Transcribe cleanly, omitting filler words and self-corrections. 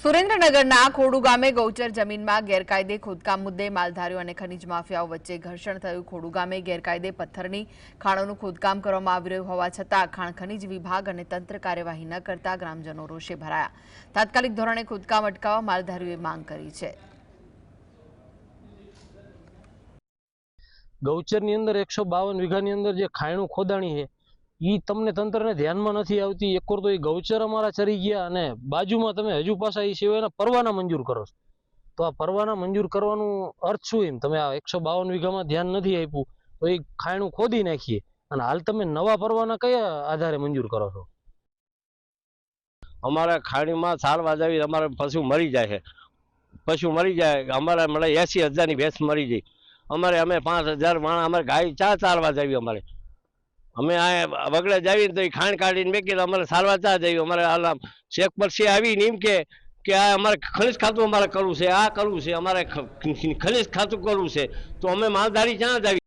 સુરેન્દ્રનગરના ખોડુ ગામે ગૌચર જમીનમાં ગેરકાયદે ખોદકામ મુદ્દે માલધારીઓ અને ખનીજ માફિયાઓ વચ્ચે ઘર્ષણ થયું। ખોડુ ગામે ગેરકાયદે પથ્થરની ખાણોનું ખોદકામ કરવામાં આવી રહ્યું હોવા છતાં ખાણ ખનીજ વિભાગ અને તંત્ર કાર્યવાહી ન કરતા ગ્રામજનો રોષે ભરાયા। તાત્કાલિક ધોરણે ખોદકામ અટકાવવા માલધારીઓએ માંગ કરી છે। ગૌચરની અંદર 152 વીઘાની અંદર જે ખાણું ખોદાણી છે ઈ તમને તંત્રને ધ્યાનમાં નથી આવતી। એકવાર તો એ ગૌચર અમારા ચરી ગયા અને બાજુમાં તમે હજુ પાછા એ સિવાયના પરવાના મંજૂર કરો છો, તો આ પરવાના મંજૂર કરવાનું અર્થ શું? એમ તમે આ 152 વીઘામાં ધ્યાન નથી આપ્યું તો એ ખાણું ખોદી નાખીએ અને હાલ તમે નવા પરવાના કયા આધારે મંજૂર કરો છો? અમારા ખાણીમાં સારવાર આવી, અમારે પશુ મરી જાય છે, પશુ મરી જાય અમારે મળે 80,000ની ભેંસ મરી જાય અમારે, અમે 5,000 માણસ અમારે ગાય ચારવા જાવી, અમે આ વગડે જાવી તો એ ખાણ કાઢીને મેકી અમારે સારવાર ચા જાવી, અમારે આ શેખ પરસી આવીને એમ કે આ અમારે ખનિજ ખાતું અમારે કરવું છે, આ કરવું છે, અમારે ખનિજ ખાતું કરવું છે, તો અમે માલધારી ક્યાં જાવી?